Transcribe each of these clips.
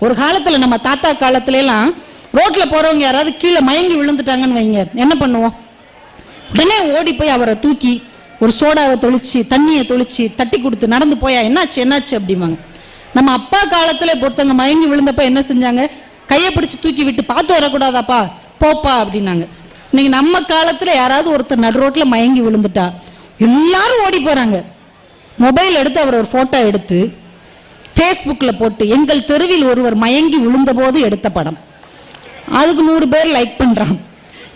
ஒரு காலத்துல நம்ம தாத்தா காலத்துல எல்லாம் ரோட்ல போறவங்க யாராவது கீழே மயங்கி விழுந்துட்டாங்கன்னு வைங்க, என்ன பண்ணுவோம்? உடனே ஓடி போய் அவரை தூக்கி ஒரு சோடாவை தொளிச்சு தண்ணியை தொளிச்சு தட்டி கொடுத்து நடந்து போயா என்னாச்சு என்னாச்சு அப்படிம்பாங்க. நம்ம அப்பா காலத்துல பொறுத்தவங்க மயங்கி விழுந்தப்ப என்ன செஞ்சாங்க? கையை பிடிச்சு தூக்கி விட்டு பார்த்து வரக்கூடாதாப்பா போப்பா அப்படின்னாங்க. இன்னைக்கு நம்ம காலத்துல யாராவது ஒருத்தர் நடு ரோட்ல மயங்கி விழுந்துட்டா எல்லாரும் ஓடி போறாங்க. மொபைல் எடுத்து அவர் ஒரு போட்டோ எடுத்து ஃபேஸ்புக்ல போட்டு எங்கள் தெருவில் ஒருவர் மயங்கி விழுந்த போது எடுத்த படம், அதுக்கு 100 பேர் லைக் பண்றான்,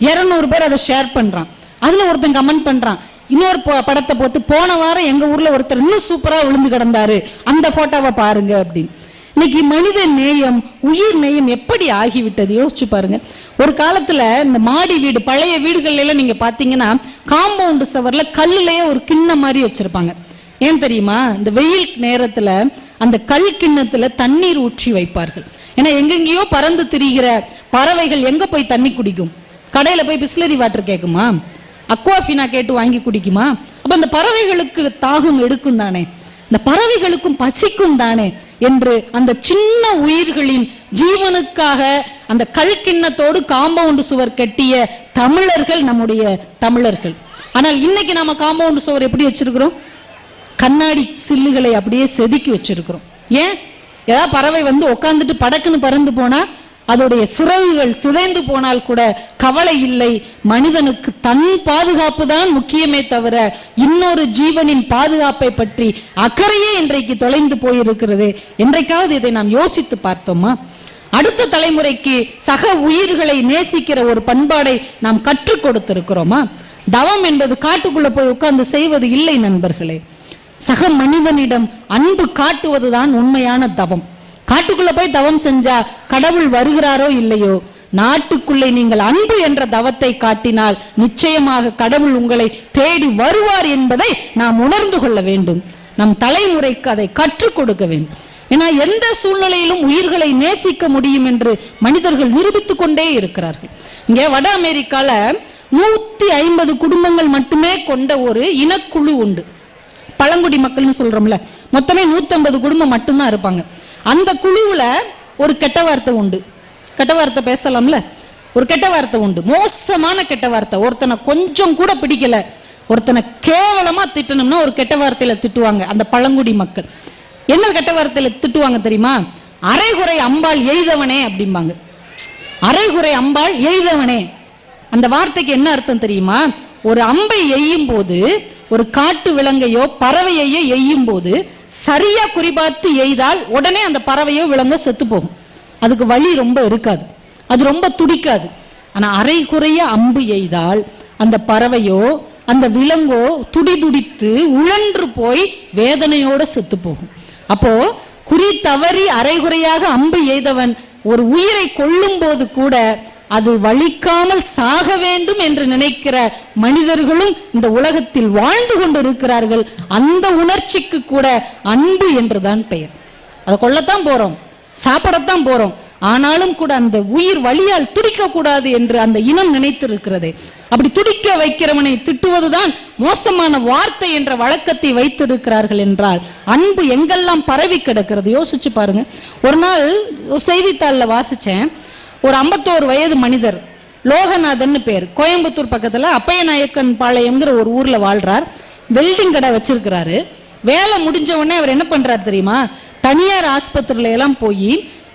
200 பேர் அதை ஷேர் பண்றான், அதுல ஒருத்தன் கமெண்ட் பண்றான், இன்னொரு படத்தை போட்டு போன வாரம் எங்க ஊர்ல ஒருத்தர் இன்னும் சூப்பரா விழுந்து கிடந்தாரு அந்த போட்டோவை பாருங்க அப்படின்னு. இன்னைக்கு மனித நேயம் உயிர் நேயம் எப்படி ஆகிவிட்டது யோசிச்சு பாருங்க. ஒரு காலத்துல இந்த மாடி வீடு பழைய வீடுகள்ல எல்லாம் நீங்க பாத்தீங்கன்னா காம்பவுண்ட் சவர்ல கல்லுலயே ஒரு கிண்ணம் மாதிரி வச்சிருப்பாங்க. ஏன் தெரியுமா? இந்த வெயில் நேரத்துல அந்த கல் கிண்ணத்துல தண்ணீர் ஊற்றி வைப்பார்கள். ஏன்னா எங்கெங்கயோ பறந்து திரிகிற பறவைகள் எங்க போய் தண்ணி குடிக்கும்? கடையில போய் பிஸ்லரி வாட்டர் கேட்குமா? அக்வாஃபினா கேட்டு வாங்கி குடிக்குமா? அப்ப அந்த பறவைகளுக்கு தாகம் எடுக்கும் தானே, இந்த பறவைகளுக்கும் பசிக்கும் தானே என்று அந்த சின்ன உயிர்களின் ஜீவனுக்காக அந்த கல் கிண்ணத்தோடு காம்பவுண்ட் சுவர் கட்டிய தமிழர்கள் நம்முடைய தமிழர்கள். ஆனால் இன்னைக்கு நாம காம்பவுண்ட் சுவர் எப்படி வச்சிருக்கிறோம்? கண்ணாடி சில்லுகளை அப்படியே செதுக்கி வச்சிருக்கிறோம். ஏன்? ஏதாவது பறவை வந்து உட்காந்துட்டு படக்குன்னு பறந்து போனா அதோடைய சிறகுகள் சிதைந்து போனால் கூட கவலை இல்லை. மனிதனுக்கு தன் பாதுகாப்பு தான் முக்கியமே தவிர இன்னொரு ஜீவனின் பாதுகாப்பை பற்றி அக்கறையே இன்றைக்கு தொலைந்து போயிருக்கிறது. என்றைக்காவது இதை நாம் யோசித்து பார்த்தோமா? அடுத்த தலைமுறைக்கு சக உயிர்களை நேசிக்கிற ஒரு பண்பாடை நாம் கற்றுக் கொடுத்திருக்கிறோமா? தவம் என்பது காட்டுக்குள்ள போய் உட்கார்ந்து செய்வது இல்லை நண்பர்களே. சக மனிதனிடம் அன்பு காட்டுவதுதான் உண்மையான தவம். காட்டுக்குள்ள போய் தவம் செஞ்சா கடவுள் வருகிறாரோ இல்லையோ, நாட்டுக்குள்ளே நீங்கள் அன்பு என்ற தவத்தை காட்டினால் நிச்சயமாக கடவுள் உங்களை தேடி வருவார் என்பதை நாம் உணர்ந்து கொள்ள வேண்டும். நம் தலைமுறைக்கு அதை கற்றுக் கொடுக்க வேண்டும். ஏன்னா எந்த சூழ்நிலையிலும் உயிர்களை நேசிக்க முடியும் என்று மனிதர்கள் நிரூபித்துக் கொண்டே இருக்கிறார்கள். இங்க வட அமெரிக்கால 150 குடும்பங்கள் மட்டுமே கொண்ட ஒரு இனக்குழு உண்டு. பழங்குடி மக்கள்னு சொல்றோம்ல, மொத்தமே 150 குடும்பம் மட்டும்தான் இருப்பாங்க. அந்த குழுவுல ஒரு கெட்ட வார்த்தை உண்டு. கெட்ட வார்த்தை பேசலாம்ல, ஒரு கெட்ட வார்த்தை உண்டு, மோசமான கெட்ட வார்த்தை. ஒருத்தனை கொஞ்சம் கூட பிடிக்கல, ஒருத்தனை கேவலமா திட்டணும்னா ஒரு கெட்ட வார்த்தையில திட்டுவாங்க அந்த பழங்குடி மக்கள். என்ன கெட்ட வார்த்தையில திட்டுவாங்க தெரியுமா? அரைகுறை அம்பாள் எய்தவனே அப்படிம்பாங்க. அரைகுறை அம்பாள் எய்தவனே, அந்த வார்த்தைக்கு என்ன அர்த்தம் தெரியுமா? ஒரு அம்பை எய்யும் போது, ஒரு காட்டு விலங்கையோ பறவையையோ எய்யும் போது சரியா குறிபார்த்து எய்தால் உடனே அந்த பறவையோ விலங்கோ செத்து போகும். அதுக்கு வலி ரொம்ப இருக்காது, அது ரொம்ப துடிக்காது. ஆனா அரைகுறைய அம்பு எய்தால் அந்த பறவையோ அந்த விலங்கோ துடிதுடித்து உழன்று போய் வேதனையோட செத்து போகும். அப்போ குறி தவறி அரைகுறையாக அம்பு எய்தவன் ஒரு உயிரை கொல்லும் போது கூட அது வலிக்காமல் சாக வேண்டும் என்று நினைக்கிற மனிதர்களும் இந்த உலகத்தில் வாழ்ந்து கொண்டிருக்கிறார்கள். அந்த உணர்ச்சிக்கு கூட அன்பு என்றுதான் பெயர். அதை கொல்லத்தான் போறோம், சாப்பிடத்தான் போறோம், ஆனாலும் கூட அந்த உயிர் வலியால் துடிக்க கூடாது என்று அந்த இனம் நினைத்திருக்கிறது. அப்படி துடிக்க வைக்கிறவனை திட்டுவதுதான் மோசமான வார்த்தை என்ற வழக்கத்தை வைத்திருக்கிறார்கள் என்றால் அன்பு எங்கெல்லாம் பரவி கிடக்கிறது யோசிச்சு பாருங்க. ஒரு நாள் ஒரு செய்தித்தாள்ல வாசிச்சேன், ஒரு 51 வயது மனிதர், லோகநாதன் பேர், கோயம்புத்தூர் பக்கத்துல அப்பையநாயக்கன் பாளையம்ங்கிற ஒரு ஊர்ல வாழ்றார். வெல்டிங் கடை வச்சிருக்கிறாரு. வேலை முடிஞ்ச உடனே அவர் என்ன பண்றாரு தெரியுமா? தனியார் ஆஸ்பத்திரியில எல்லாம் போய்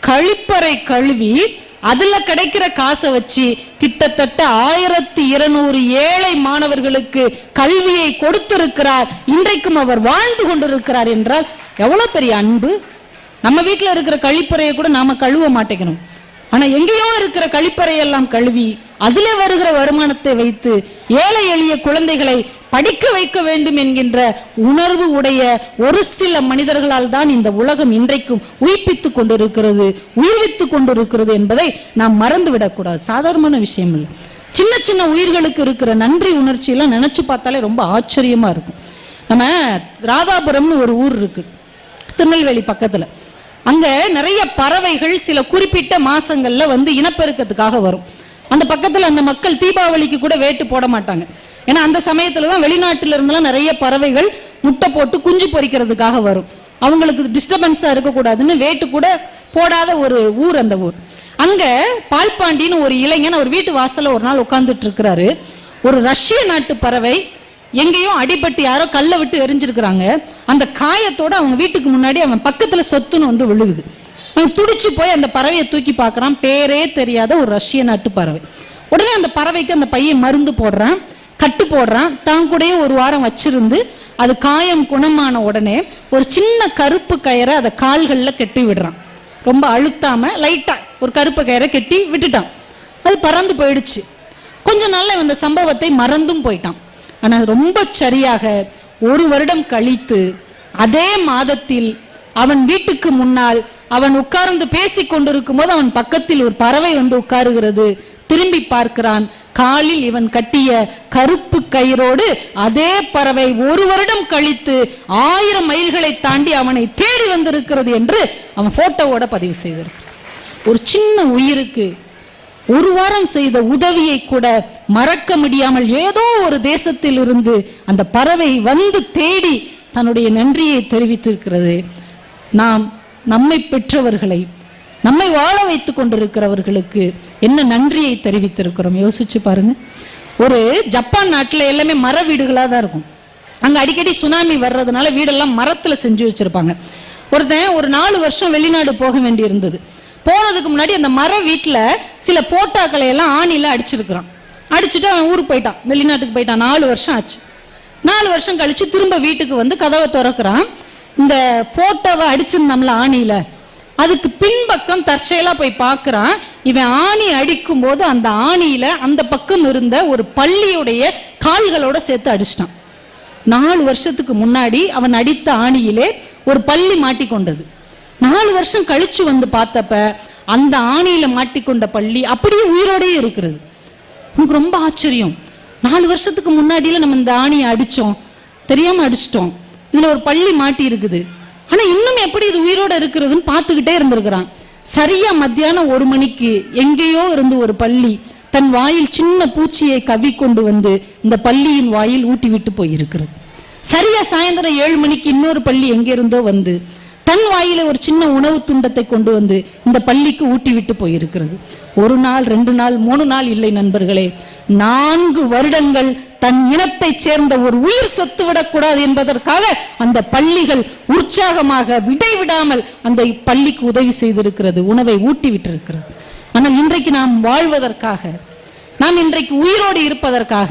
கழிப்பறை கழுவி அதுல கிடைக்கிற காசை வச்சு கிட்டத்தட்ட 1200 ஏழை மாணவர்களுக்கு கல்வியை கொடுத்திருக்கிறார். இன்றைக்கும் அவர் வாழ்ந்து கொண்டிருக்கிறார் என்றால் எவ்வளவு பெரிய அன்பு! நம்ம வீட்டுல இருக்கிற கழிப்பறையை கூட நாம கழுவ மாட்டேங்கிறோம். ஆனா எங்கேயோ இருக்கிற கழிப்பறையெல்லாம் கழுவி அதிலே வருகிற வருமானத்தை வைத்து ஏழை எளிய குழந்தைகளை படிக்க வைக்க வேண்டும் என்கின்ற உணர்வு உடைய ஒரு சில மனிதர்களால் தான் இந்த உலகம் இன்றைக்கும் உயிர்ப்பித்துக் கொண்டிருக்கிறது, உயிர்வித்துக் கொண்டிருக்கிறது என்பதை நாம் மறந்துவிடக்கூடாது. சாதாரணமான விஷயம் இல்லை. சின்ன சின்ன உயிர்களுக்கு இருக்கிற நன்றி உணர்ச்சியெல்லாம் நினைச்சு பார்த்தாலே ரொம்ப ஆச்சரியமா இருக்கும். நம்ம ராதாபுரம்னு ஒரு ஊர் இருக்கு திருநெல்வேலி பக்கத்துல. அங்க நிறைய பறவைகள் சில குறிப்பிட்ட மாசங்கள்ல வந்து இனப்பெருக்கத்துக்காக வரும். அந்த பக்கத்துல அந்த மக்கள் தீபாவளிக்கு கூட வேட்டு போட மாட்டாங்க. ஏன்னா அந்த சமயத்துலதான் வெளிநாட்டுல இருந்தெல்லாம் நிறைய பறவைகள் முட்டை போட்டு குஞ்சு பொரிக்கிறதுக்காக வரும். அவங்களுக்கு டிஸ்டர்பன்ஸா இருக்கக்கூடாதுன்னு வேட்டு கூட போடாத ஒரு ஊர் அந்த ஊர். அங்க பால்பாண்டின்னு ஒரு இளைஞன் அவர் வீட்டு வாசல்ல ஒரு நாள் உட்கார்ந்துட்டு இருக்கிறாரு. ஒரு ரஷ்ய நாட்டு பறவை எங்கேயோ அடிபட்டு யாரோ கல்லை விட்டு எரிஞ்சிருக்கிறாங்க. அந்த காயத்தோட அவங்க வீட்டுக்கு முன்னாடி அவன் பக்கத்துல சொத்துன்னு வந்து விழுகுது. அவன் துடிச்சு போய் அந்த பறவையை தூக்கி பார்க்கறான். பேரே தெரியாத ஒரு ரஷ்ய நாட்டு பறவை. உடனே அந்த பறவைக்கு அந்த பையன் மருந்து போடுறான், கட்டு போடுறான். தான் கூட ஒரு வாரம் வச்சிருந்து அது காயம் குணமான உடனே ஒரு சின்ன கருப்பு கயிறை அதை கால்கள்ல கட்டி விடுறான். ரொம்ப அழுத்தாம லைட்டா ஒரு கருப்பு கயிறை கட்டி விட்டுட்டான். அது பறந்து போயிடுச்சு. கொஞ்ச நாள்ல இந்த சம்பவத்தை மறந்தும் போயிட்டான். ஆனா ரொம்ப சரியாக ஒரு வருடம் கழித்து அதே மாதத்தில் அவன் வீட்டுக்கு முன்னால் அவன் உட்கார்ந்து பேசிக் கொண்டிருக்கும் போது அவன் பக்கத்தில் ஒரு பறவை வந்து உட்காருகிறது. திரும்பி பார்க்கிறான். காலில் இவன் கட்டிய கருப்பு கயிறோடு அதே பறவை ஒரு வருடம் கழித்து 1000 மைல்களை தாண்டி அவனை தேடி வந்திருக்கிறது என்று அவன் போட்டோவோட பதிவு செய்திருக்கிறான். ஒரு சின்ன உயிருக்கு ஒரு வாரம் செய்த உதவியை கூட மறக்க முடியாமல் ஏதோ ஒரு தேசத்தில் இருந்து அந்த பறவை வந்து தேடி தன்னுடைய நன்றியை தெரிவித்திருக்கிறது. நாம் நம்மை பெற்றவர்களை, நம்மை வாழ வைத்துக் கொண்டிருக்கிறவர்களுக்கு என்ன நன்றியை தெரிவித்திருக்கிறோம் யோசிச்சு பாருங்க. ஒரு ஜப்பான் நாட்டில் எல்லாமே மர வீடுகளாக தான் இருக்கும். அங்க அடிக்கடி சுனாமி வர்றதுனால வீடெல்லாம் மரத்துல செஞ்சு வச்சிருப்பாங்க. ஒருத்தன் ஒரு 4 வருஷம் வெளிநாடு போக வேண்டி இருந்தது. போனதுக்கு முன்னாடி அந்த மர வீட்டில் சில போட்டாக்களை எல்லாம் ஆணில அடிச்சிருக்கிறான். அடிச்சுட்டு அவன் ஊருக்கு போயிட்டான், வெளிநாட்டுக்கு போயிட்டான். 4 வருஷம் ஆச்சு. 4 வருஷம் கழிச்சு திரும்ப வீட்டுக்கு வந்து கதவை திறக்கிறான். இந்த போட்டோவை அடிச்சிருந்தோம்ல ஆணியில, அதுக்கு பின்பக்கம் தற்செயலா போய் பார்க்கிறான். இவன் ஆணி அடிக்கும் போது அந்த ஆணியில அந்த பக்கம் இருந்த ஒரு பள்ளியுடைய கால்களோட சேர்த்து அடிச்சிட்டான். 4 வருஷத்துக்கு முன்னாடி அவன் அடித்த ஆணியிலே ஒரு பள்ளி மாட்டிக்கொண்டது. 4 வருஷம் கழிச்சு வந்து பார்த்தப்ப அந்த ஆணியில மாட்டிக்கொண்ட பள்ளி அப்படியே உயிரோடயே இருக்கிறது. எனக்கு ரொம்ப ஆச்சரியம். 4 வருஷத்துக்கு முன்னாடியில நம்ம இந்த ஆணியை அடிச்சோம், தெரியாம அடிச்சிட்டோம், இதுல ஒரு பள்ளி மாட்டி இருக்குது, ஆனா இன்னும் எப்படி இது உயிரோட இருக்கிறதுன்னு பார்த்துக்கிட்டே இருந்திருக்கிறான். சரியா மத்தியானம் 1 மணிக்கு எங்கேயோ இருந்து ஒரு பள்ளி தன் வாயில் சின்ன பூச்சியை கவி கொண்டு வந்து இந்த பள்ளியின் வாயில் ஊட்டி விட்டு போயிருக்கிறது. சரியா சாயந்தரம் 7 மணிக்கு இன்னொரு பள்ளி எங்க இருந்தோ வந்து தன் வாயில ஒரு சின்ன உணவு துண்டத்தை கொண்டு வந்து இந்த பள்ளிக்கு ஊட்டி விட்டு போயிருக்கிறது. 1 நாள் 2 நாள் 3 நாள் இல்லை நண்பர்களே, 4 வருடங்கள் தன் இனத்தை சேர்ந்த ஒரு உயிர் செத்து விடக்கூடாது என்பதற்காக அந்த பள்ளிகள் உற்சாகமாக விடைவிடாமல் அந்த பள்ளிக்கு உதவி செய்திருக்கிறது, உணவை ஊட்டி விட்டிருக்கிறது. ஆனால் இன்றைக்கு நாம் வாழ்வதற்காக, நாம் இன்றைக்கு உயிரோடு இருப்பதற்காக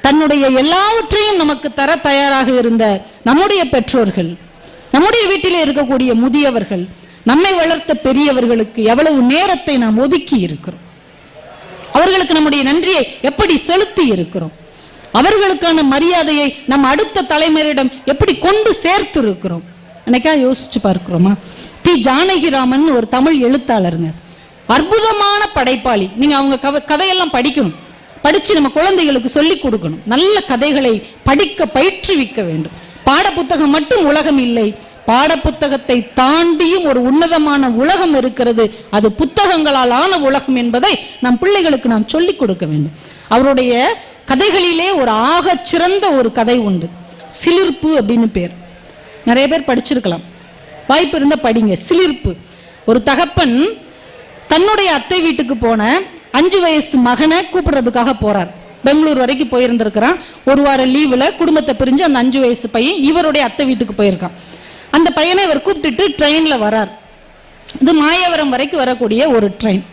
தன்னுடைய எல்லாவற்றையும் நமக்கு தர தயாராக இருந்த நம்முடைய பெற்றோர்கள், நம்முடைய வீட்டிலே இருக்கக்கூடிய முதியவர்கள், நம்மை வளர்த்த பெரியவர்களுக்கு எவ்வளவு நேரத்தை நாம் ஒதுக்கி இருக்கிறோம், அவர்களுக்கு நம்முடைய நன்றியை எப்படி செலுத்தி இருக்கிறோம், அவர்களுக்கான மரியாதையை நம் அடுத்த தலைமுறையிடம் எப்படி கொண்டு சேர்த்து இருக்கிறோம். அன்னைக்கா யோசிச்சு பார்க்கிறோமா? தி ஜானகிராமன் ஒரு தமிழ் எழுத்தாளருங்க, அற்புதமான படைப்பாளி. நீங்க அவங்க கதையெல்லாம் படிக்கணும், படிச்சு நம்ம குழந்தைகளுக்கு சொல்லிக் கொடுக்கணும். நல்ல கதைகளை படிக்க பயிற்றுவிக்க வேண்டும். பாட புத்தகம் மட்டும் உலகம் இல்லை, பாட புத்தகத்தை தாண்டியும் ஒரு உன்னதமான உலகம் இருக்கிறது. அது புத்தகங்களால் ஆன உலகம் என்பதை நம் பிள்ளைகளுக்கு நாம் சொல்லிக் கொடுக்க வேண்டும். அவருடைய கதைகளிலே ஒரு ஆக சிறந்த ஒரு கதை உண்டு, சிலிர்ப்பு அப்படின்னு பேர். நிறைய பேர் படிச்சிருக்கலாம், வாய்ப்பு இருந்த படிங்க. சிலிர்ப்பு. ஒரு தகப்பன் தன்னுடைய அத்தை வீட்டுக்கு போன 5 வயசு மகனை கூப்பிடுறதுக்காக போறார். பெங்களூர் வரைக்கும் போயிருந்திருக்கிறான். 1 வார லீவுல குடும்பத்தை பிரிஞ்சு அந்த 5 வயசு பையன் இவருடைய அத்தை வீட்டுக்கு போயிருக்கான். அந்த பையனை இவர் கூப்பிட்டுட்டு ட்ரெயின்ல வரார். இது மாயவரம் வரைக்கும் வரக்கூடிய ஒரு ட்ரெயின்.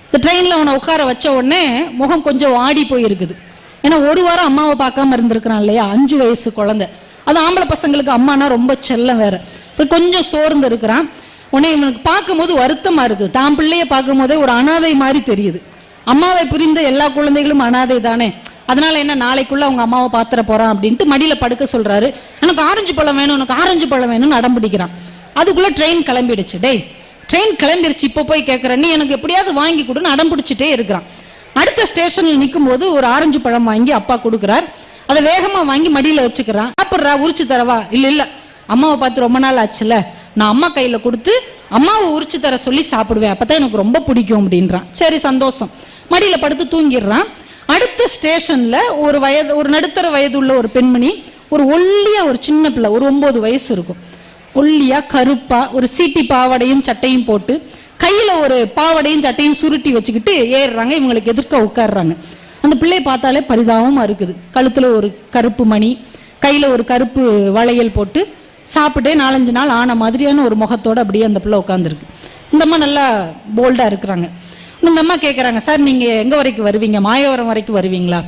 இந்த ட்ரெயின்ல அவனை உட்கார வச்ச உடனே முகம் கொஞ்சம் வாடி போயிருக்குது. ஏன்னா 1 வாரம் அம்மாவை பார்க்காம இருந்திருக்கிறான் இல்லையா, 5 வயசு குழந்தை. அது ஆம்பளை பசங்களுக்கு அம்மானா ரொம்ப செல்லம் வேற. இப்போ கொஞ்சம் சோர்ந்து இருக்கிறான். உடனே இவனுக்கு பார்க்கும் போது வருத்தமா இருக்குது. தான் பிள்ளைய பார்க்கும் போதே ஒரு அனாதை மாதிரி தெரியுது. அம்மாவை புரிந்த எல்லா குழந்தைகளும் அனாதை தானே, அதனால என்ன நாளைக்குள்ள அவங்க அம்மாவை பாத்திர போறான் அப்படின்ட்டு மடியில படுக்க சொல்றாரு. எனக்கு ஆரஞ்சு பழம் வேணும், எனக்கு ஆரஞ்சு பழம் வேணும்னு அடம் பிடிக்கிறான். அதுக்குள்ள ட்ரெயின் கிளம்பிடுச்சு. டேய் ட்ரெயின் கிளம்பிடுச்சு, இப்போ போய் கேட்கறேன், நீ எனக்கு எப்படியாவது வாங்கி கொடுன்னு அடம் பிடிச்சிட்டே இருக்கிறான். அடுத்த ஸ்டேஷன்ல நிற்கும் போது ஒரு ஆரஞ்சு பழம் வாங்கி அப்பா கொடுக்குறார். அதை வேகமா வாங்கி மடியில வச்சுக்கிறான். சாப்பிட்றா, உரிச்சு தரவா? இல்ல இல்ல, அம்மாவை பார்த்து ரொம்ப நாள் ஆச்சுல, நான் அம்மா கையில கொடுத்து அம்மாவை உரிச்சு தர சொல்லி சாப்பிடுவேன், அப்பதான் எனக்கு ரொம்ப பிடிக்கும் அப்படின்றான். சரி சந்தோஷம், மடியில படுத்து தூங்கிடுறான். அடுத்த ஸ்டேஷன்ல ஒரு நடுத்தர வயது உள்ள ஒரு பெண்மணி, ஒரு ஒல்லியா ஒரு சின்ன பிள்ளை, ஒரு 9 வயசு இருக்கும், ஒல்லியா கருப்பா, ஒரு சீட்டி பாவாடையும் சட்டையும் போட்டு கையில ஒரு பாவடையும் சட்டையும் சுருட்டி வச்சுக்கிட்டு ஏறுறாங்க. இவங்களுக்கு எதிர்க்க உட்காடுறாங்க. அந்த பிள்ளையை பார்த்தாலே பரிதாபமா இருக்குது. கழுத்துல ஒரு கருப்பு மணி, கையில ஒரு கருப்பு வளையல் போட்டு சாப்பிட்டே 4-5 நாள் ஆன மாதிரியான ஒரு முகத்தோட அப்படியே அந்த பிள்ளை உட்காந்துருக்கு. இந்த அம்மா நல்லா போல்டா இருக்கிறாங்க. இந்த அம்மா கேட்குறாங்க, சார் நீங்க எங்க வரைக்கும் வருவீங்க? மாயவரம் வரைக்கும் வருவீங்களா?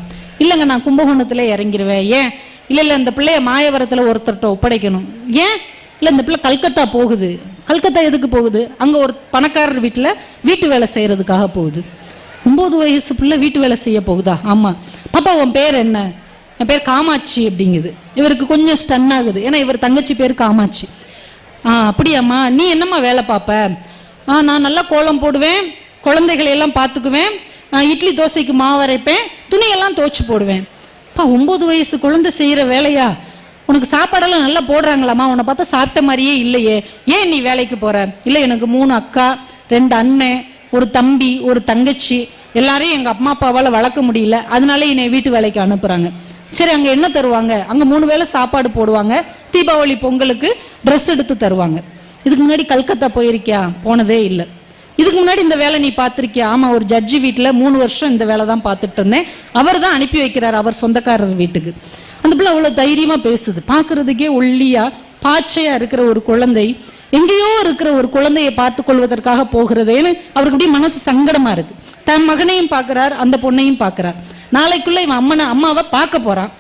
இல்லைங்க, நான் கும்பகோணத்துல இறங்கிடுவேன். ஏன்? இல்லை இந்த பிள்ளைய மாயவரத்துல ஒருத்தர்கிட்ட ஒப்படைக்கணும். ஏன்? இல்லை இந்த பிள்ளை கல்கத்தா போகுது. கல்கத்தா எதுக்கு போகுது? அங்க ஒரு பணக்காரர் வீட்டுல வீட்டு வேலை செய்யறதுக்காக போகுது. 9 வயசு பிள்ளை வீட்டு வேலை செய்ய போகுதா? ஆமா. பாப்பா உன் பேர் என்ன? என் பேர் காமாட்சி அப்படிங்குது. இவருக்கு கொஞ்சம் ஸ்டன் ஆகுது, ஏன்னா இவர் தங்கச்சி பேர் காமாட்சி. அப்படியாம்மா, நீ என்னம்மா வேலை பார்ப்ப? நான் நல்லா கோலம் போடுவேன், குழந்தைகளை எல்லாம் பார்த்துக்குவேன், இட்லி தோசைக்கு மாவு அரைப்பேன், துணியெல்லாம் துவைச்சு போடுவேன். 9 வயசு குழந்தை செய்யற வேலையா? உனக்கு சாப்பாடெல்லாம் நல்லா போடுறாங்களாம்மா? உன்னை பார்த்தா சாப்பிட்ட மாதிரியே இல்லையே, ஏன் நீ வேலைக்கு போற? இல்லை, எனக்கு 3 அக்கா, 2 அண்ணன், ஒரு தம்பி, ஒரு தங்கச்சி, எல்லாரையும் எங்க அம்மா அப்பாவால வளர்க்க முடியல, அதனால என்னை வீட்டு வேலைக்கு அனுப்புறாங்க. சரி, அங்க என்ன தருவாங்க? அங்க 3 வேளை சாப்பாடு போடுவாங்க, தீபாவளி பொங்கலுக்கு ட்ரெஸ் எடுத்து தருவாங்க. இதுக்கு முன்னாடி கல்கத்தா போயிருக்கியா? போனதே இல்லை. இதுக்கு முன்னாடி இந்த வேலை நீ பார்த்திருக்கியா? ஆமா, ஒரு ஜட்ஜி வீட்டுல 3 வருஷம் இந்த வேலை தான் பார்த்துட்டு இருந்தேன். அவர் தான் அனுப்பி வைக்கிறார், அவர் சொந்தக்காரர் வீட்டுக்கு. அந்த பிள்ளை அவ்வளவு தைரியமா பேசுது. பாக்குறதுக்கே ஒல்லியா பாச்சையா இருக்கிற ஒரு குழந்தை எங்கேயோ இருக்கிற ஒரு குழந்தையை பார்த்து கொள்வதற்காக போகிறதேன்னு அவருக்கு அப்படியே மனசு சங்கடமா இருக்கு. தன் மகனையும் பார்க்கிறார், அந்த பொண்ணையும் பார்க்கிறார். நாளைக்குள்ள இவன் அம்மாவை பார்க்க போறான்.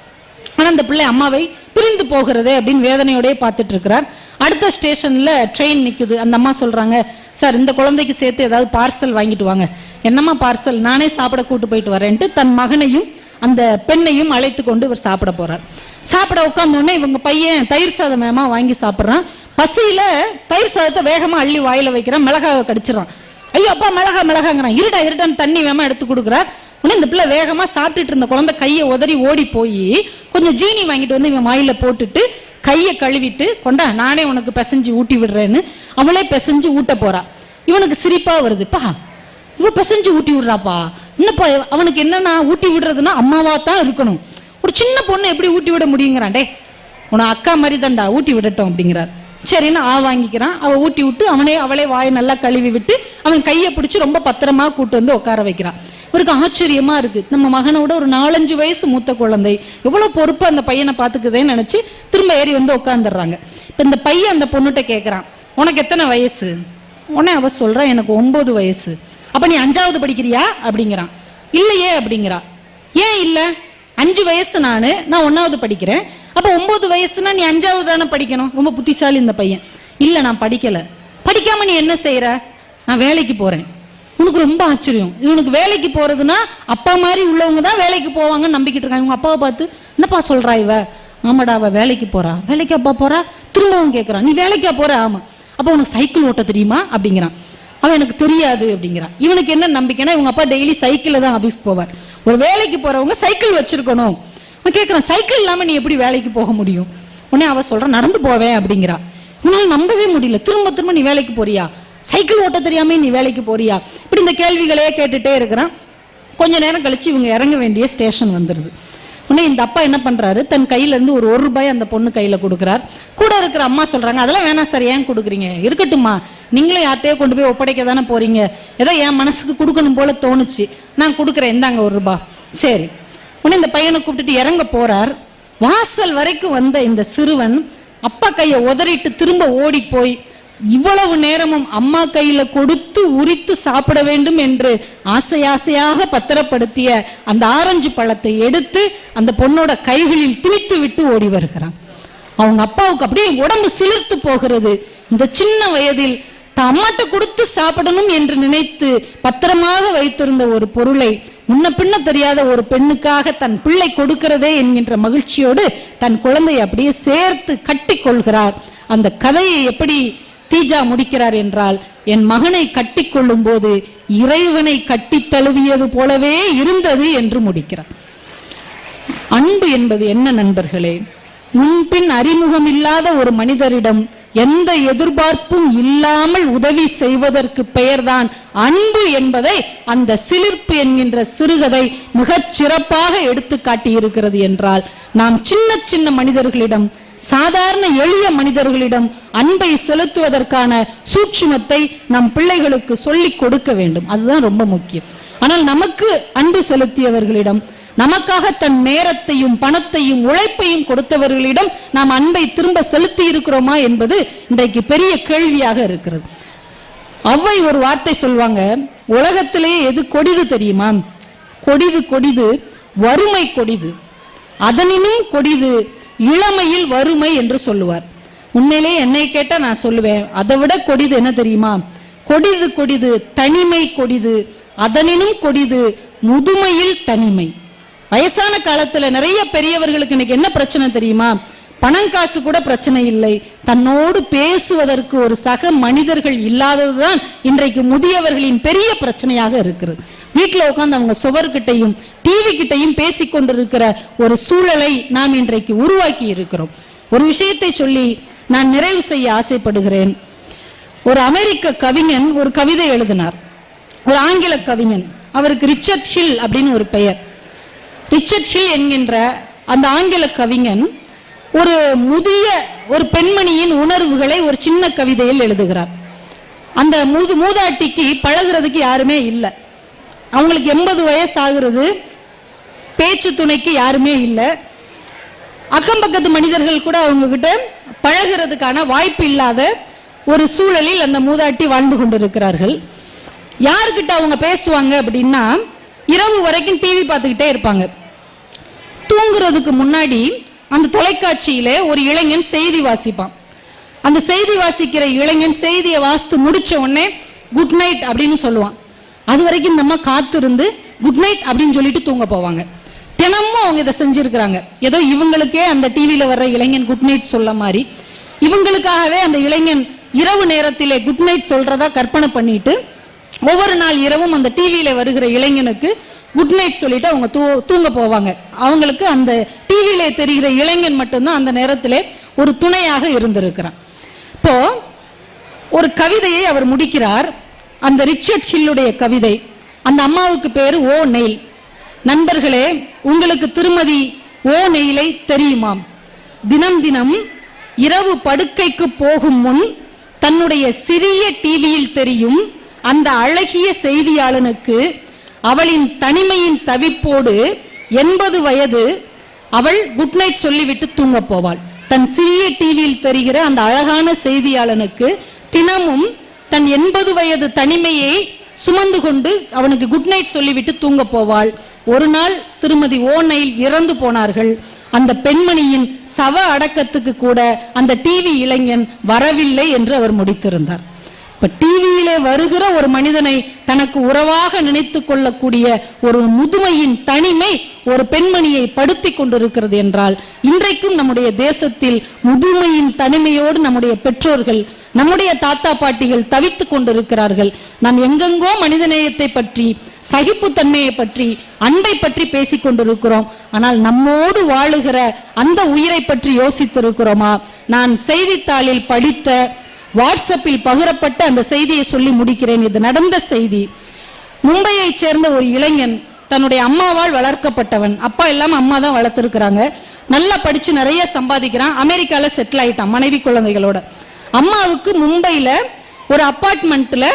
ஆனா அந்த பிள்ளை அம்மாவை பிரிந்து போகிறதே அப்படின்னு வேதனையோடய பார்த்துட்டு இருக்கிறார். அடுத்த ஸ்டேஷன்ல ட்ரெயின் நிக்குது. அந்த அம்மா சொல்றாங்க, சார் இந்த குழந்தைக்கு சேர்த்து ஏதாவது பார்சல் வாங்கிட்டு வாங்க. என்னம்மா பார்சல்? நானே சாப்பிட கூட்டு போயிட்டு வரேன்ட்டு தன் மகனையும் அந்த பெண்ணையும் அழைத்து கொண்டு இவர் சாப்பிட போறார். சாப்பிட உட்கார்ந்தோடனே இவங்க பையன் தயிர் சாதம் வேகமா வாங்கி சாப்பிட்றான். பசியில தயிர் சாதத்தை வேகமா அள்ளி வாயில வைக்கிறான், மிளகாவை கடிச்சிடறான். ஐயோ அப்பா மிளகாங்கிறான். இருட்டான்னு தண்ணி வேகமா எடுத்து கொடுக்குறார். உடனே இந்த பிள்ளை வேகமா சாப்பிட்டுட்டு இருந்த குழந்தை கையை உதறி ஓடி போய் கொஞ்சம் ஜீனி வாங்கிட்டு வந்து இவன் வாயில போட்டுட்டு கையை கழுவிட்டு, கொண்டா நானே உனக்கு பிசைஞ்சு ஊட்டி விடுறேன்னு அவளே பிசைஞ்சு ஊட்ட போறா. இவனுக்கு சிரிப்பா வருது. இவ பிசைஞ்சு ஊட்டி விடுறாப்பா. என்னப்பா அவனுக்கு என்னன்னா, ஊட்டி விடுறதுன்னா அம்மாவா தான் இருக்கணும். ஒரு சின்ன பொண்ணு எப்படி ஊட்டி விட முடியுங்கிறான். டே உன அக்கா மாதிரி தான்டா, ஊட்டி விடட்டும் அப்படிங்கிறார். சரின்னு வாங்கிக்கிறான். அவ ஊட்டி விட்டு அவளே வாயை நல்லா கழுவி விட்டு அவன் கையை பிடிச்சி ரொம்ப பத்திரமா கூட்டு வந்து உட்கார வைக்கிறான். இவருக்கு ஆச்சரியமா இருக்கு. நம்ம மகனோட ஒரு 4-5 வயசு மூத்த குழந்தை எவ்வளவு பொறுப்பு அந்த பையனை பாத்துக்குதேன்னு நினைச்சு திரும்ப ஏறி வந்து உட்காந்துடுறாங்க. இப்ப இந்த பையன் அந்த பொண்ணுகிட்ட கேட்கிறான், உனக்கு எத்தனை வயசு? உடனே அவ சொல்றா, எனக்கு 9 வயசு. அப்ப நீ 5வது படிக்கிறியா அப்படிங்கிறான். இல்லையே அப்படிங்கிறா. ஏன் இல்ல? 5 வயசு நான் 1வது படிக்கிறேன். அப்ப 9 வயசுனா நீ 5வது தானே படிக்கணும். ரொம்ப புத்திசாலி இந்த பையன். இல்ல நான் படிக்கல. படிக்காம நீ என்ன செய்யற? நான் வேலைக்கு போறேன். உனக்கு ரொம்ப ஆச்சரியம். இவனுக்கு வேலைக்கு போறதுன்னா அப்பா மாதிரி உள்ளவங்க தான் வேலைக்கு போவாங்கன்னு நம்பிக்கிட்டு இருக்காங்க. இவங்க அப்பாவை பார்த்து, என்னப்பா சொல்றா இவ? ஆமாடா அவ வேலைக்கு போறா. வேலைக்கு அப்பா போறா? திரும்பவும் கேட்கறான், நீ வேலைக்கா போற? ஆமா. அப்ப உனக்கு சைக்கிள் ஓட்ட தெரியுமா அப்படிங்கிறான். அவன் எனக்கு தெரியாது அப்படிங்கிறான். இவனுக்கு என்ன நம்பிக்கைன்னா, இவங்க அப்பா டெய்லி சைக்கிள்ல தான் ஆபீஸ் போவார். ஒரு வேலைக்கு போறவங்க சைக்கிள் வச்சிருக்கணும். அவன் கேட்கறான், சைக்கிள் இல்லாம நீ எப்படி வேலைக்கு போக முடியும்? உடனே அவ சொல்றான், நடந்து போவேன் அப்படிங்கிறா. இவனால நம்பவே முடியல. திரும்ப நீ வேலைக்கு போறியா? சைக்கிள் ஓட்ட தெரியாம நீ வேலைக்கு போறியா? இப்படி இந்த கேள்விகளையே கேட்டுட்டே இருக்கிறான். கொஞ்ச நேரம் கழிச்சு இவங்க இறங்க வேண்டிய ஸ்டேஷன் வந்துருது. உடனே இந்த அப்பா என்ன பண்றாரு, தன் கையில இருந்து ஒரு ரூபாய் அந்த பொண்ணு கையில கொடுக்குறார். கூட இருக்கிற அம்மா சொல்றாங்க, அதெல்லாம் வேணாம் சார், ஏன் கொடுக்குறீங்க? இருக்கட்டும்மா, நீங்களும் யார்ட்டையோ கொண்டு போய் ஒப்படைக்க தானே போறீங்க. ஏதோ என் மனசுக்கு கொடுக்கணும் போல தோணுச்சு, நான் கொடுக்குறேன், இந்தாங்க 1 ரூபாய். சரி. உடனே இந்த பையனை கூப்பிட்டுட்டு இறங்க போறார். வாசல் வரைக்கும் வந்த இந்த சிறுவன் அப்பா கையை உதறிட்டு திரும்ப ஓடி போய், இவ்வளவு நேரமும் அம்மா கையில கொடுத்து உரித்து சாப்பிட வேண்டும் என்று ஆசையாக பத்திரப்படுத்திய அந்த ஆரஞ்சு பழத்தை எடுத்து அந்த பொண்ணோட கைகளில் திணித்து விட்டு ஓடி வருகிறான். அவங்க அப்பாவுக்கு அப்படியே உடம்பு சிலிர்த்து போகிறது. இந்த சின்ன வயதில் தான் அம்மாட்ட கொடுத்து சாப்பிடணும் என்று நினைத்து பத்திரமாக வைத்திருந்த ஒரு பொருளை முன்ன பின்ன தெரியாத ஒரு பெண்ணுக்காக தன் பிள்ளை கொடுக்கிறதே என்கின்ற மகிழ்ச்சியோடு தன் குழந்தையை அப்படியே சேர்த்து கட்டி கொள்கிறார். அந்த கதையை எப்படி தீஜா முடிக்கிறார் என்றால், என் மகனை கட்டி கொள்ளும் போது இறைவனை கட்டி தழுவியது போலவே இருந்தது என்று முடிக்கிறார். அன்பு என்பது என்ன நண்பர்களே? முன்பின் அறிமுகம் இல்லாத ஒரு மனிதரிடம் எந்த எதிர்பார்ப்பும் இல்லாமல் உதவி செய்வதற்கு பெயர்தான் அன்பு என்பதை அந்த சிலிர்ப்பு என்கின்ற சிறுகதை மிகச் சிறப்பாக எடுத்து காட்டி இருக்கிறது. என்றால் நாம் சின்ன சின்ன மனிதர்களிடம் சாதாரண எளிய மனிதர்களிடம் அன்பை செலுத்துவதற்கான சூட்சுமத்தை நம் பிள்ளைகளுக்கு சொல்லிக் கொடுக்க வேண்டும். அதுதான் ரொம்ப முக்கியம். ஆனால் நமக்கு அன்பு செலுத்தியவர்களிடம், நமக்காக தன் நேரத்தையும் பணத்தையும் உழைப்பையும் கொடுத்தவர்களிடம் நாம் அன்பை திரும்ப செலுத்தி இருக்கிறோமா என்பது இன்றைக்கு பெரிய கேள்வியாக இருக்கிறது. அவ்வை ஒரு வார்த்தை சொல்வாங்க, உலகத்திலேயே எது கொடிது தெரியுமா? கொடிது கொடிது வறுமை கொடிது, அதனினும் கொடிது இளமையில் வறுமை என்று சொல்லுவார். உண்மையிலே என்னை கேட்டா நான் சொல்லுவேன், அதை விட கொடிது என்ன தெரியுமா? கொடிது கொடிது தனிமை கொடிது, அதனினும் கொடிது முதுமையில் தனிமை. வயசான காலத்துல நிறைய பெரியவர்களுக்கு இன்னைக்கு என்ன பிரச்சனை தெரியுமா? பணம் காசு கூட பிரச்சனை இல்லை, தன்னோடு பேசுவதற்கு ஒரு சக மனிதர்கள் இல்லாததுதான் இன்றைக்கு முதியவர்களின் பெரிய பிரச்சனையாக இருக்கிறது. வீட்டில் உட்கார்ந்து அவங்க சுவர்கிட்டையும் டிவி கிட்டையும் பேசிக்கொண்டிருக்கிற ஒரு சூழலை நாம் இன்றைக்கு உருவாக்கி இருக்கிறோம். ஒரு விஷயத்தை சொல்லி நான் நிறைவு செய்ய ஆசைப்படுகிறேன். ஒரு அமெரிக்க கவிஞன் ஒரு கவிதை எழுதினார், ஒரு ஆங்கில கவிஞன். அவருக்கு ரிச்சர்ட் ஹில் அப்படின்னு ஒரு பெயர். ரிச்சர்ட் ஹில் என்கின்ற அந்த ஆங்கில கவிஞன் ஒரு முதிய ஒரு பெண்மணியின் உணர்வுகளை ஒரு சின்ன கவிதையில் எழுதுகிறார். அந்த மூதாட்டிக்கு பழகிறதுக்கு யாருமே இல்லை, அவங்களுக்கு 80 வயசு ஆகிறது, பேச்சு துணைக்கு யாருமே இல்லை, அக்கம் பக்கத்து மனிதர்கள் கூட அவங்க கிட்ட பழகிறதுக்கான வாய்ப்பு இல்லாத ஒரு சூழலில் அந்த மூதாட்டி வாழ்ந்து கொண்டிருக்கிறார்கள். யாருக்கிட்ட அவங்க பேசுவாங்க அப்படின்னா, இரவு வரைக்கும் டிவி பார்த்துக்கிட்டே இருப்பாங்க. தூங்குறதுக்கு முன்னாடி அந்த தொலைக்காட்சியிலே ஒரு இளைஞன் செய்தி வாசிப்பான். அந்த செய்தி வாசிக்கிற இளைஞன் செய்தியை வாசித்து முடிச்ச உடனே குட் நைட் அப்படின்னு சொல்லுவான். அது வரைக்கும் இந்த அம்மா காத்திருந்து குட் நைட் அப்படின்னு சொல்லிட்டு தூங்க போவாங்க. தினமும் அவங்க இதை செஞ்சிருக்கிறாங்க. ஏதோ இவங்களுக்கே அந்த டிவியில வர்ற இளைஞன் குட் நைட் சொல்ல மாதிரி இவங்களுக்காகவே அந்த இளைஞன் இரவு நேரத்திலே குட் நைட் சொல்றதா கற்பனை பண்ணிட்டு ஒவ்வொரு நாள் இரவும் அந்த டிவியில வருகிற இளைஞனுக்கு குட் நைட் சொல்லிட்டு அவங்க தூங்க போவாங்க. அவங்களுக்கு அந்த டிவியில தெரிகிற இளைஞன் மட்டும்தான் அந்த நேரத்திலே ஒரு துணையாக இருந்திருக்கிறான். இப்போ ஒரு கவிதையை அவர் முடிக்கிறார், அந்த ரிச்சர்ட் ஹில்லுடைய கவிதை. அந்த அம்மாவுக்கு பேரு ஓ நெயில். நண்பர்களே, உங்களுக்கு திருமதி ஓ நெயிலை தெரியுமாம்? தினம் தினம் இரவு படுக்கைக்கு போகும் முன் தன்னுடைய சிறிய டிவியில் தெரியும் அந்த அழகிய செய்தியாளனுக்கு அவளின் தனிமையின் தவிப்போடு 80 வயது அவள் குட் நைட் சொல்லிவிட்டு தூங்க போவாள். தன் சிறிய டிவியில் தெரிகிற அந்த அழகான செய்தியாளனுக்கு தினமும் தன் 80 வயது தனிமையை சுமந்து கொண்டு அவனுக்கு குட் நைட் சொல்லிவிட்டு தூங்க போவாள். ஒரு நாள் திருமதி ஓ நெயில் இறந்து போனார்கள். அந்த பெண்மணியின் சவ அடக்கத்துக்கு கூட அந்த டிவி இளைஞன் வரவில்லை என்று அவர் முடித்திருந்தார். இப்ப டிவியிலே வருகிற ஒரு மனிதனை தனக்கு உறவாக நினைத்து கொள்ளக்கூடிய ஒரு முதுமையின் தனிமை ஒரு பெண்மணியை படுத்தி கொண்டிருக்கிறது என்றால், இன்றைக்கும் நம்முடைய தேசத்தில் முதுமையின் தனிமையோடு நம்முடைய பெற்றோர்கள், நம்முடைய தாத்தா பாட்டிகள் தவித்துக் கொண்டிருக்கிறார்கள். நாம் எங்கெங்கோ மனிதநேயத்தை பற்றி, சகிப்புத்தன்மையை பற்றி, அன்பை பற்றி பேசிக் கொண்டிருக்கிறோம். ஆனால் நம்மோடு வாழுகிற அந்த உயிரை பற்றி யோசித்திருக்கிறோமா? நான் செய்தித்தாளில் படித்த, வாட்ஸ்அப்பில் பகிரப்பட்ட அந்த செய்தியை சொல்லி முடிக்கிறேன். இது நடந்த செய்தி. மும்பையை சேர்ந்த ஒரு இளைஞன், தன்னுடைய அம்மாவால் வளர்க்கப்பட்டவன். அப்பா இல்லாம அம்மா தான் வளர்த்திருக்கிறாங்க. நல்லா படிச்சு நிறைய சம்பாதிக்கிறான். அமெரிக்கால செட்டில் ஆயிட்டான் மனைவி குழந்தைகளோட. அம்மாவுக்கு மும்பையில ஒரு அப்பார்ட்மெண்ட்ல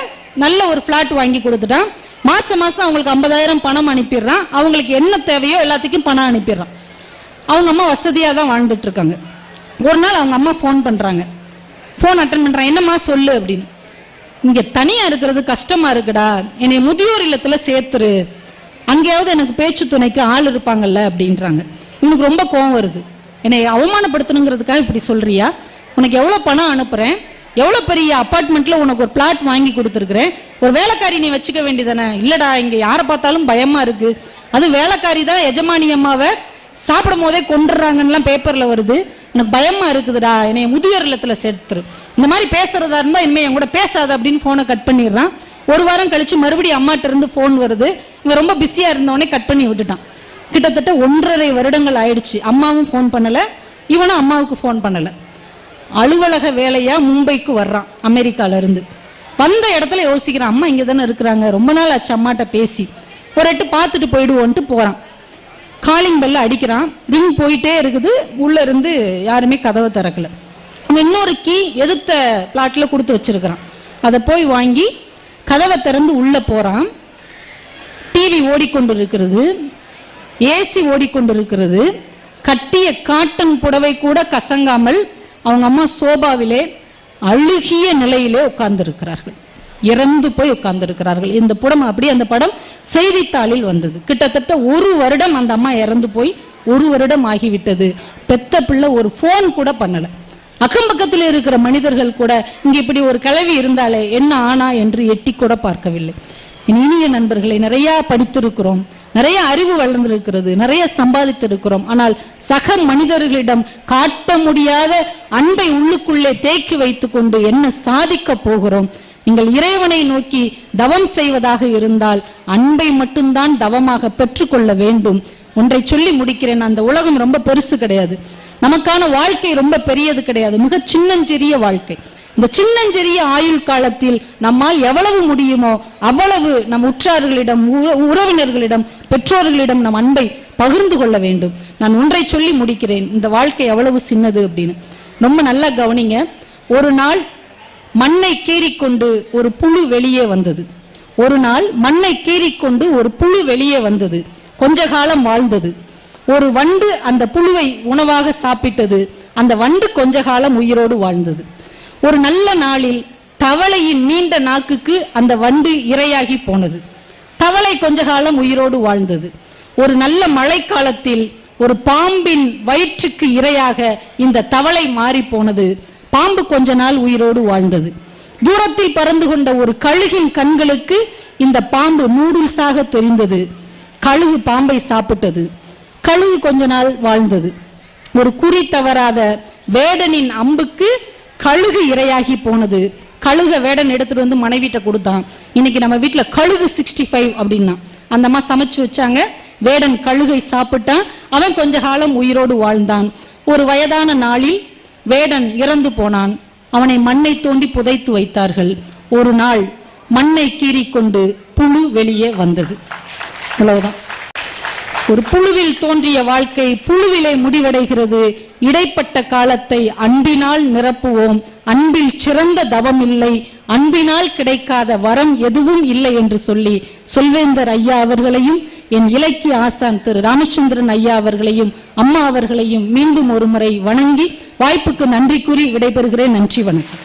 நல்ல ஒரு பிளாட் வாங்கி கொடுத்துட்டான். மாசம் மாசம் அவங்களுக்கு 50,000 பணம் அனுப்பிடுறான். அவங்களுக்கு என்ன தேவையோ எல்லாத்துக்கும் பணம் அனுப்பிடுறான். அவங்க அம்மா வசதியா தான் வாழ்ந்துட்டு இருக்காங்க. ஒரு நாள் அவங்க அம்மா ஃபோன் பண்றாங்க. ஃபோன் அட்டன் பண்றான். என்னம்மா சொல்லு அப்படின்னு. இங்க தனியா இருக்கிறது கஷ்டமா இருக்குடா, என்னை முதியோர் இல்லத்துல சேர்த்துரு, அங்கேயாவது எனக்கு பேச்சு துணைக்கு ஆள் இருப்பாங்கல்ல அப்படின்றாங்க. இவனுக்கு ரொம்ப கோவம் வருது. என்னை அவமானப்படுத்தணுங்கிறதுக்காக இப்படி சொல்றியா? உனக்கு எவ்வளவு பணம் அனுப்புறேன், எவ்வளவு பெரிய அப்பார்ட்மெண்ட்ல உனக்கு ஒரு பிளாட் வாங்கி கொடுத்துருக்கிறேன், ஒரு வேலைக்காரி நீ வச்சுக்க வேண்டியதானே? இல்லடா, இங்க யாரை பார்த்தாலும் பயமா இருக்கு, அது வேலைக்காரி தான் எஜமானி அம்மாவை சாப்பிடும் போதே கொண்டுறாங்கன்னு பேப்பர்ல வருது, எனக்கு பயமா இருக்குதுடா, என்னை முதியோர் இல்லத்துல சேர்த்துரு, இந்த மாதிரி பேசுறதா இருந்தா இனிமே என் கூட பேசாத அப்படின்னு போனை கட் பண்ணிடுறான். ஒரு வாரம் கழிச்சு மறுபடியும் அம்மாட்ட இருந்து போன் வருது. இவன் ரொம்ப பிஸியா இருந்தவனே கட் பண்ணி விட்டுட்டான். கிட்டத்தட்ட 1.5 வருடங்கள் ஆயிடுச்சு. அம்மாவும் போன் பண்ணல, இவனும் அம்மாவுக்கு போன் பண்ணல. அலுவலக வேலையா மும்பைக்கு வர்றான் அமெரிக்கால இருந்து. வந்த இடத்துல யோசிக்கிறான், அம்மா இங்க தானே இருக்கிறாங்க, ரொம்ப நாள் ஆச்சு அம்மாட்ட பேசி, ஒரு எட்டு பார்த்துட்டு போயிடுவோன்ட்டு போறான். காலிங் பெல்ல அடிக்கிறான். ரிங் போயிட்டே இருக்குது. உள்ள இருந்து யாருமே கதவை திறக்கல. அவன் இன்னொரு கீ எதிர்த்த பிளாட்ல கொடுத்து வச்சிருக்கிறான். அதை போய் வாங்கி கதவை திறந்து உள்ள போறான். டிவி ஓடிக்கொண்டிருக்கிறது, ஏசி ஓடிக்கொண்டிருக்கிறது. கட்டிய காட்டன் புடவை கூட கசங்காமல் அவங்க அம்மா சோபாவிலே அழுகிய நிலையிலே உட்கார்ந்திருக்கிறார்கள். இறந்து போய் உட்கார்ந்திருக்கிறார்கள். இந்த படம் அப்படி அந்த படம் செய்தித்தாளில் வந்தது. கிட்டத்தட்ட 1 வருடம் அந்த அம்மா இறந்து போய் 1 வருடம் ஆகிவிட்டது. பெத்த பிள்ளை ஒரு போன் கூட பண்ணல. அக்கம் பக்கத்தில் இருக்கிற மனிதர்கள் கூட இங்க இப்படி ஒரு கிழவி இருந்தாலே என்ன ஆனா என்று எட்டி கூட பார்க்கவில்லை. இனிய நண்பர்களை, நிறைய படித்திருக்கிறோம், நிறைய அறிவு வளர்ந்திருக்கிறது, நிறைய சம்பாதித்திருக்கிறோம். ஆனால் சக மனிதர்களிடம் காட்ட முடியாத அன்பை உள்ளுக்குள்ளே தேக்கி வைத்துக் கொண்டு என்ன சாதிக்க போகிறோம்? நீங்கள் இறைவனை நோக்கி தவம் செய்வதாக இருந்தால் அன்பை மட்டும்தான் தவமாக பெற்றுக்கொள்ள வேண்டும். ஒன்றை சொல்லி முடிக்கிறேன். அந்த உலகம் ரொம்ப பெருசு கிடையாது. நமக்கான வாழ்க்கை ரொம்ப பெரியது கிடையாது. மிக சின்னஞ்சிறிய வாழ்க்கை. இந்த சின்னஞ்சிறிய ஆயுள் காலத்தில் நம்மால் எவ்வளவு முடியுமோ அவ்வளவு நம் உற்றார்களிடம், உறவினர்களிடம், பெற்றோர்களிடம் நம் அன்பை பகிர்ந்து கொள்ள வேண்டும். நான் ஒன்றை சொல்லி முடிக்கிறேன். இந்த வாழ்க்கை எவ்வளவு சின்னது அப்படின்னு ரொம்ப நல்லா கவனிங்க. ஒரு நாள் மண்ணை கீறிக்கொண்டு ஒரு புழு வெளியே வந்தது. ஒரு நாள் மண்ணை கீறிக்கொண்டு ஒரு புழு வெளியே வந்தது. கொஞ்ச காலம் வாழ்ந்தது. ஒரு வண்டு அந்த புழுவை உணவாக சாப்பிட்டது. அந்த வண்டு கொஞ்ச காலம் உயிரோடு வாழ்ந்தது. ஒரு நல்ல நாளில் தவளையின் நீண்ட நாக்குக்கு அந்த வண்டு இரையாகி போனது. தவளை கொஞ்ச காலம் உயிரோடு வாழ்ந்தது. ஒரு நல்ல மழைக்காலத்தில் ஒரு பாம்பின் வயிற்றுக்கு இரையாக இந்த தவளை மாறி போனது. பாம்பு கொஞ்ச நாள் உயிரோடு வாழ்ந்தது. தூரத்தில் பறந்து கொண்ட ஒரு கழுகின் கண்களுக்கு இந்த பாம்பு நூடுல்ஸாக தெரிந்தது. கழுகு பாம்பை சாப்பிட்டது. கழுகு கொஞ்ச நாள் வாழ்ந்தது. ஒரு குறி தவறாத வேடனின் அம்புக்கு கழுகு இரையாகி போனது. கழுக வேடன் எடுத்துட்டு வந்து மனைவிட்ட கொடுத்தான். இன்னைக்கு நம்ம வீட்டுல கழுகு 65 அப்படின்னா அந்த அம்மா சமைச்சு வச்சாங்க. வேடன் கழுகை சாப்பிட்டான். அவன் கொஞ்ச காலம் உயிரோடு வாழ்ந்தான். ஒரு வயதான நாளில் வேடன் இறந்து போனான். அவனை மண்ணை தோண்டி புதைத்து வைத்தார்கள். ஒரு நாள் மண்ணை கீறிக்கொண்டு புழு வெளியே வந்தது. அவ்வளவுதான். ஒரு புழுவில் தோன்றிய வாழ்க்கை புழுவிலே முடிவடைகிறது. இடைப்பட்ட காலத்தை அன்பினால் நிரப்புவோம். அன்பில் சிறந்த தவம் இல்லை, அன்பினால் கிடைக்காத வரம் எதுவும் இல்லை என்று சொல்லி சொல்வேந்தர் ஐயா அவர்களையும் என் இலக்கிய ஆசான் திரு ராமச்சந்திரன் ஐயா அவர்களையும் அம்மா அவர்களையும் மீண்டும் ஒரு முறை வணங்கி வாய்ப்புக்கு நன்றி கூறி விடைபெறுகிறேன். நன்றி, வணக்கம்.